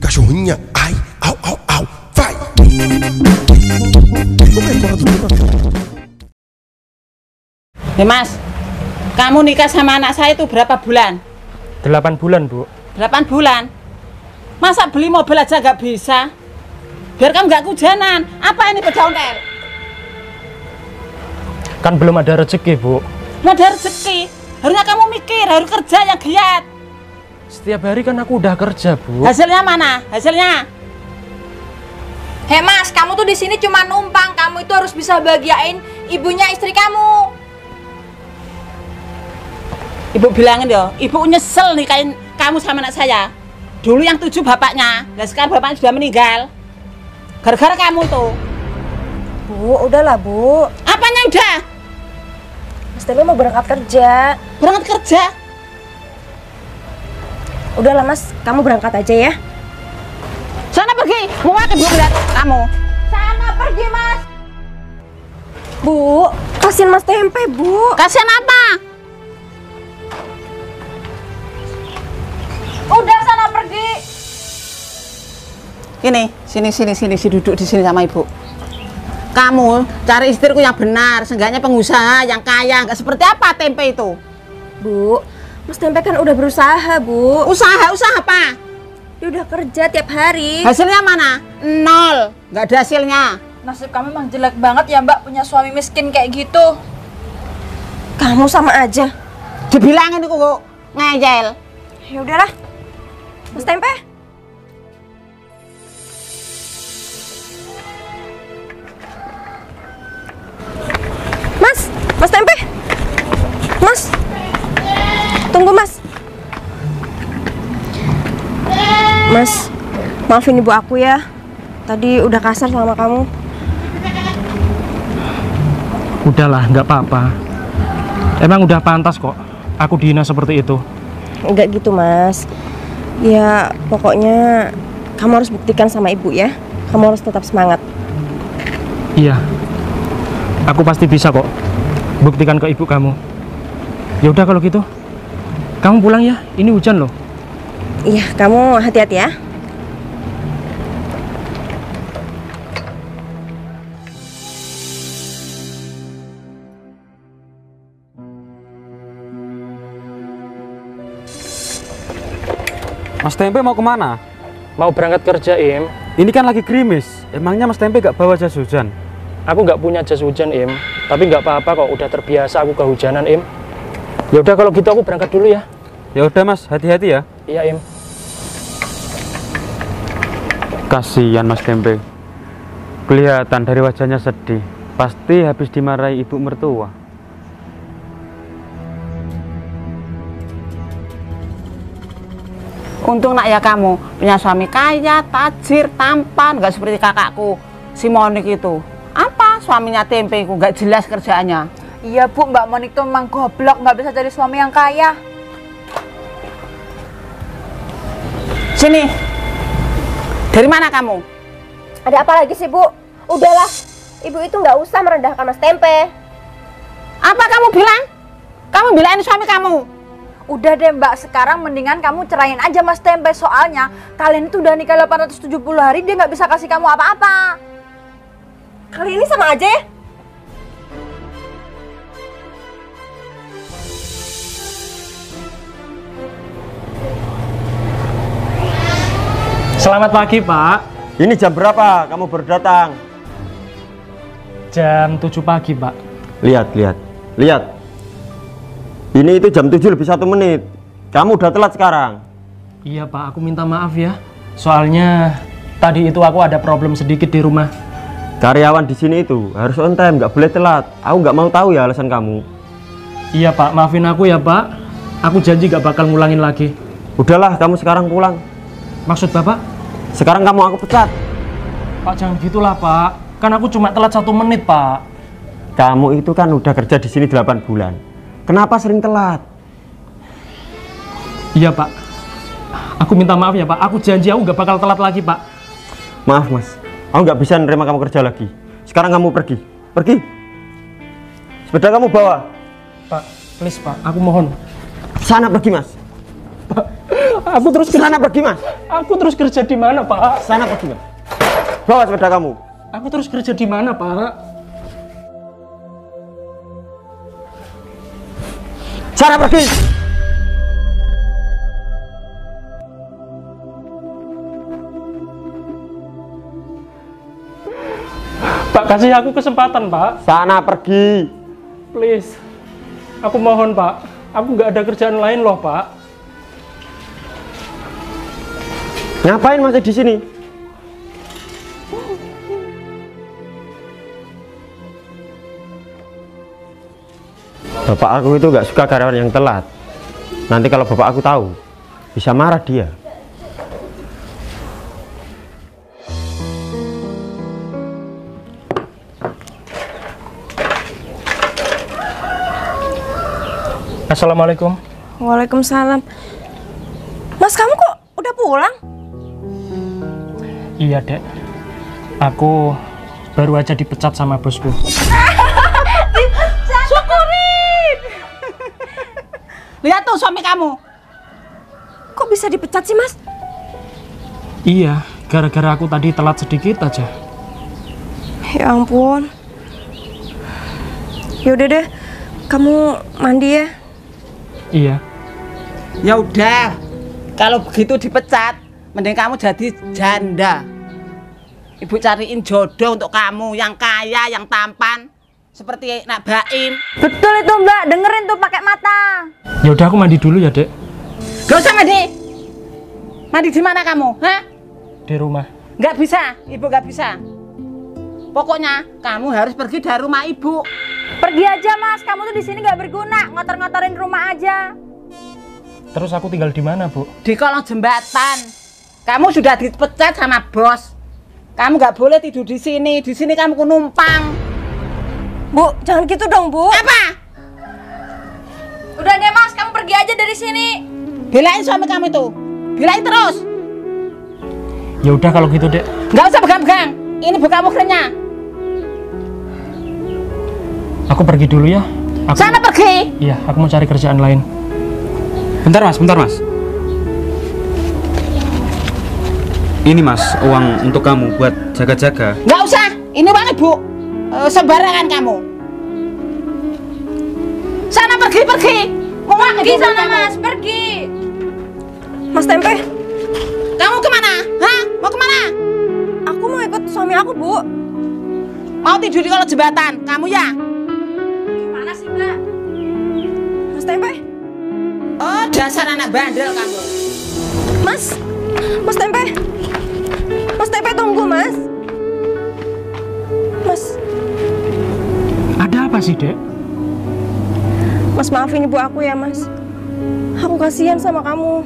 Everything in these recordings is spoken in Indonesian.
Cachorrinha, ai, au, au, au, vai. Hei Mas, kamu nikah sama anak saya itu berapa bulan? 8 bulan, Bu. 8 bulan? Masa beli mobil aja gak bisa? Biar kamu gak kehujanan. Apa ini peda ontel? Kan belum ada rezeki, Bu. Nggak ada rezeki. Harusnya kamu mikir, harus kerja yang giat. Setiap hari kan aku udah kerja, Bu. Hasilnya mana? Hasilnya? Hei Mas, kamu tuh di sini cuma numpang. Kamu itu harus bisa bahagiain ibunya istri kamu. Ibu bilangin ya, ibu nyesel nikahin kamu sama anak saya. Dulu yang 7 bapaknya, dan sekarang bapaknya sudah meninggal. Gara-gara kamu tuh. Bu, udahlah Bu. Apanya udah? Mas Temi mau berangkat kerja. Berangkat kerja? Udahlah Mas, kamu berangkat aja ya. Sana pergi, mau makan belum lihat kamu. Sana pergi Mas. Bu, kasihan Mas Tempe Bu. Kasihan apa? Udah sana pergi. Ini, sini duduk di sini sama ibu. Kamu cari istriku yang benar, seenggaknya pengusaha yang kaya, nggak seperti apa Tempe itu. Bu, Mas Tempe kan udah berusaha Bu. Usaha apa? Dia udah kerja tiap hari. Hasilnya mana? 0, nggak ada hasilnya. Nasib kamu emang jelek banget ya Mbak, punya suami miskin kayak gitu. Kamu sama aja. Dibilangin itu kok ngeyel. Ya udahlah, Mas Tempe. Mas Tempe. Mas. Tunggu Mas. Mas, maafin ibu aku ya. Tadi udah kasar sama kamu. Udahlah, nggak apa-apa. Emang udah pantas kok aku dihina seperti itu. Enggak gitu Mas. Ya pokoknya kamu harus buktikan sama ibu ya. Kamu harus tetap semangat. Iya, aku pasti bisa kok buktikan ke ibu kamu. Ya udah kalau gitu, kamu pulang ya. Ini hujan loh. Iya, kamu hati-hati ya. Mas Tempe mau kemana? Mau berangkat kerja, Im. Ini kan lagi gerimis. Emangnya Mas Tempe gak bawa jas hujan? Aku nggak punya jas hujan, Im. Tapi nggak apa-apa kok, udah terbiasa aku kehujanan, Im. Ya udah kalau gitu aku berangkat dulu ya. Ya udah Mas, hati-hati ya. Iya, Im. Kasihan Mas Tempe. Kelihatan dari wajahnya sedih. Pasti habis dimarahi ibu mertua. Untung nak ya kamu punya suami kaya, tajir, tampan, nggak seperti kakakku si Monik itu. Apa suaminya Tempe ku nggak jelas kerjaannya. Iya Bu, Mbak Monik tuh emang goblok, nggak bisa cari suami yang kaya. Sini, dari mana kamu? Ada apa lagi sih Bu? Udahlah, ibu itu nggak usah merendahkan Mas Tempe. Apa kamu bilang? Kamu bilangin suami kamu? Udah deh Mbak, sekarang mendingan kamu cerain aja Mas Tempe. Soalnya kalian itu udah nikah 870 hari, dia nggak bisa kasih kamu apa-apa. Kali ini sama aja ya. Selamat pagi, Pak. Ini jam berapa kamu baru datang? Jam 7 pagi, Pak. Lihat. Ini itu jam 7 lebih 1 menit. Kamu udah telat sekarang. Iya, Pak. Aku minta maaf ya. Soalnya tadi itu aku ada problem sedikit di rumah. Karyawan di sini itu harus on time, nggak boleh telat. Aku nggak mau tahu ya alasan kamu. Iya, Pak. Maafin aku ya, Pak. Aku janji gak bakal ngulangin lagi. Udahlah, kamu sekarang pulang. Maksud Bapak? Sekarang kamu aku pecat. Pak, jangan gitulah, Pak. Kan aku cuma telat 1 menit, Pak. Kamu itu kan udah kerja di sini 8 bulan. Kenapa sering telat? Iya, Pak. Aku minta maaf ya, Pak. Aku janji aku gak bakal telat lagi, Pak. Maaf, Mas. Aku nggak bisa nerima kamu kerja lagi. Sekarang kamu pergi. Pergi. Sepeda kamu bawa. Pak, please, Pak. Aku mohon. Sana pergi, Mas. Aku terus kerja. Sana pergi, Mas. Aku terus kerja di mana, Pak? Sana pergi, Mas. Bawa sepeda kamu. Aku terus kerja di mana, Pak? Sana pergi. Pak, kasih aku kesempatan, Pak. Sana pergi. Please. Aku mohon, Pak. Aku nggak ada kerjaan lain loh, Pak. Ngapain masih di sini? Bapak aku itu nggak suka karyawan yang telat. Nanti kalau bapak aku tahu, bisa marah dia. Assalamualaikum. Waalaikumsalam. Mas, kamu kok udah pulang? Iya, Dek. Aku baru aja dipecat sama bosku. Syukurin. Lihat tuh suami kamu. Kok bisa dipecat sih, Mas? Iya, gara-gara aku tadi telat sedikit aja. Ya ampun. Yaudah deh, kamu mandi ya. Iya. Ya udah. Kalau begitu dipecat, mending kamu jadi janda. Ibu cariin jodoh untuk kamu yang kaya, yang tampan, seperti Nak Baim. Betul itu Mbak, dengerin tuh pakai mata. Ya udah, aku mandi dulu ya, Dek. Gak usah mandi. Mandi di mana kamu? Hah? Di rumah. Nggak bisa, ibu nggak bisa. Pokoknya kamu harus pergi dari rumah ibu. Pergi aja Mas, kamu tuh di sini nggak berguna, ngotor-ngotorin rumah aja. Terus aku tinggal di mana, Bu? Di kolong jembatan. Kamu sudah dipecat sama bos. Kamu nggak boleh tidur di sini. Di sini kamu numpang. Bu, jangan gitu dong, Bu. Apa? Udah deh Mas, kamu pergi aja dari sini. Belain suami kamu itu. Belain terus. Ya udah kalau gitu, Dek. Nggak usah pegang-pegang. Ini buka mukanya. Aku pergi dulu ya. Sana pergi. Iya, aku mau cari kerjaan lain. Bentar mas, bentar mas. Ini mas, uang untuk kamu buat jaga-jaga. Nggak usah. Ini uang ibu. Sembarangan kamu. Sana pergi. Uang Pergi ibu sana kamu. Mas, pergi. Mas Tempe, Kamu kemana? Hah? Mau kemana? aku mau ikut suami aku, Bu. Mau tidur di kolong jembatan? Kamu ya? Gimana sih Mbak? Mas Tempe, Oh, dasar anak bandel kamu. Mas Tempe. Mas Tempe, tunggu, Mas. Mas, Ada apa sih, Dek? Mas maafin ibu aku ya, Mas. Aku kasihan sama kamu.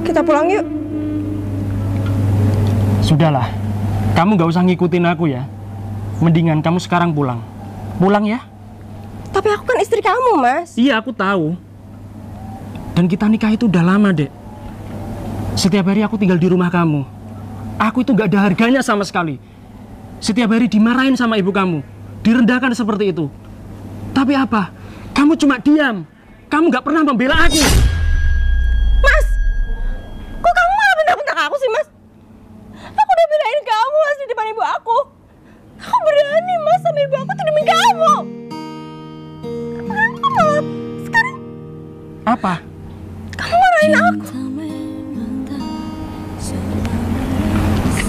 Kita pulang yuk. Sudahlah. Kamu nggak usah ngikutin aku ya. Mendingan kamu sekarang pulang. Pulang ya? Tapi aku kan istri kamu, Mas. Iya, aku tahu. Dan kita nikah itu udah lama, Dek. Setiap hari aku tinggal di rumah kamu. Aku itu nggak ada harganya sama sekali. Setiap hari dimarahin sama ibu kamu. Direndahkan seperti itu. Tapi apa? Kamu cuma diam. Kamu nggak pernah membela aku. Mas, kok kamu malah bentak-bentak aku sih, Mas? Aku udah belain kamu, Mas, di depan ibu aku. Aku berani, Mas, sama ibu aku tuh demi kamu. Kamu malah sekarang Apa? kamu marahin aku.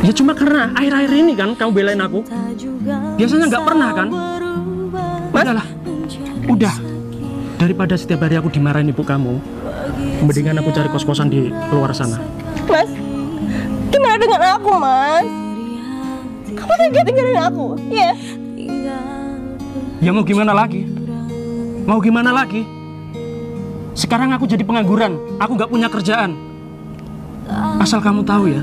Ya cuma karena akhir-akhir ini kan kamu belain aku. Biasanya nggak pernah kan? Udahlah. Udah. Daripada setiap hari aku dimarahin ibu kamu, mendingan aku cari kos-kosan di luar sana. Mas, gimana dengan aku, Mas? Kamu tega tinggalin aku, iya? Ya mau gimana lagi? Mau gimana lagi? Sekarang aku jadi pengangguran. Aku nggak punya kerjaan. Asal kamu tahu ya.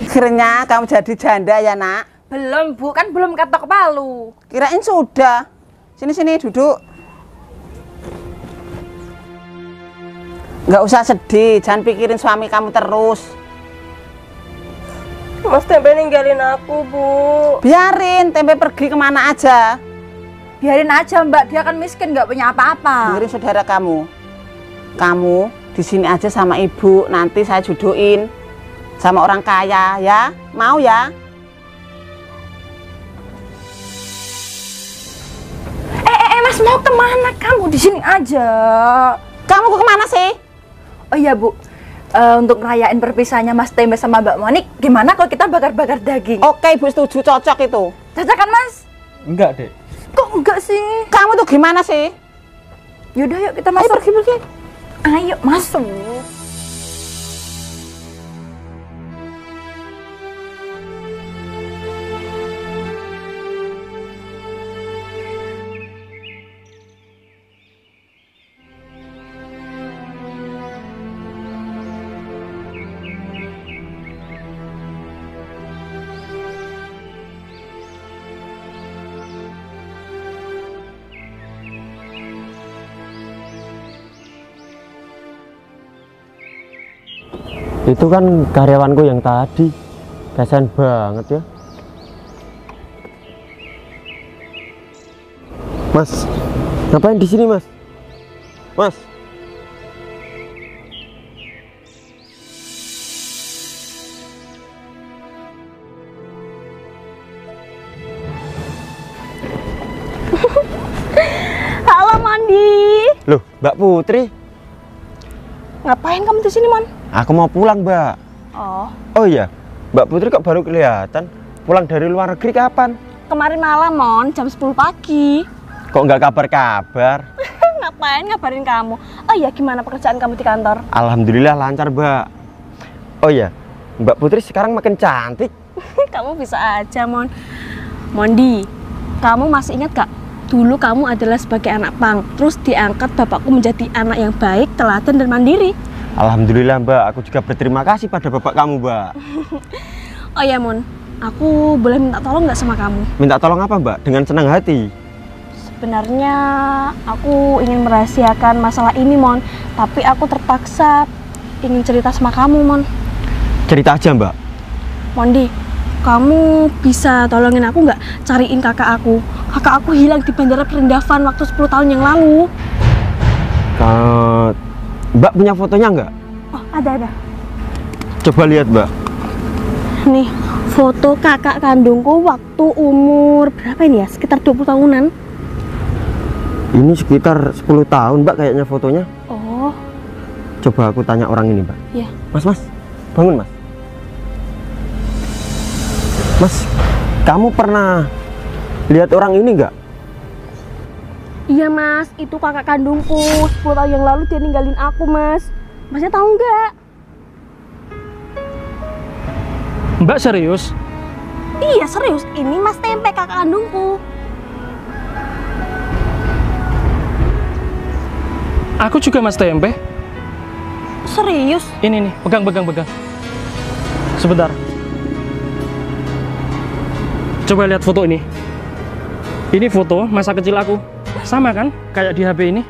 Akhirnya kamu jadi janda ya, Nak. Belum Bu, kan belum ketok palu. Kirain sudah. Sini duduk. Nggak usah sedih, jangan pikirin suami kamu terus. Mas Tempe ninggalin aku, Bu. Biarin Tempe pergi kemana aja. Biarin aja Mbak, dia kan miskin nggak punya apa-apa. Dengerin saudara kamu. Kamu di sini aja sama ibu, nanti saya jodohin sama orang kaya ya. Mau ya? Mas mau kemana kamu? Di sini aja. Kamu ke kemana sih? Oh iya Bu, untuk ngerayain perpisahannya Mas Tempe sama Mbak Monik, gimana kalau kita bakar-bakar daging? Oke Ibu setuju, cocok itu. Cocok kan Mas? Enggak, Dek. Kok enggak sih? Kamu tuh gimana sih? Yaudah yuk kita Ayo masuk. pergi. Ayo masuk. Itu kan karyawanku yang tadi. Kasian banget ya. Mas, ngapain di sini, Mas? Mas. Halo Mondi. Loh, Mbak Putri. Ngapain kamu di sini, Mon? Aku mau pulang, Mbak. Oh, Oh iya, Mbak Putri kok baru kelihatan? Pulang dari luar negeri kapan? kemarin malam, Mon, jam 10 pagi. Kok nggak kabar-kabar? Ngapain ngabarin kamu? Oh iya, gimana pekerjaan kamu di kantor? Alhamdulillah lancar, Mbak. Oh iya, Mbak Putri sekarang makin cantik. Kamu bisa aja, Mon. Mondi, kamu masih ingat gak? Dulu kamu adalah sebagai anak pang, terus diangkat bapakku menjadi anak yang baik, telaten dan mandiri. Alhamdulillah, Mbak. Aku juga berterima kasih pada bapak kamu, Mbak. Oh ya, Mon, aku boleh minta tolong nggak sama kamu? Minta tolong apa, Mbak? Dengan senang hati. Sebenarnya aku ingin merahasiakan masalah ini, Mon, tapi aku terpaksa ingin cerita sama kamu, Mon. Cerita aja, Mbak. Mondi, kamu bisa tolongin aku nggak cariin kakak aku? Kakak aku hilang di Bandara Perindavan waktu 10 tahun yang lalu. Mbak punya fotonya nggak? Oh, ada. Coba lihat, Mbak. Nih, foto kakak kandungku waktu umur berapa ini ya? Sekitar 20 tahunan. Ini sekitar 10 tahun, Mbak, kayaknya fotonya. Oh, Coba aku tanya orang ini, Mbak. iya. Mas, bangun, Mas. Mas, kamu pernah lihat orang ini nggak? Iya, Mas. Itu kakak kandungku. 10 tahun yang lalu dia ninggalin aku, Mas. Masnya tahu nggak? Mbak serius? Iya, serius. Ini Mas Tempe, kakak kandungku. Aku juga Mas Tempe. Serius? Ini nih, pegang. Sebentar. Coba lihat foto ini. Ini foto masa kecil aku. Sama kan? Kayak di HP ini.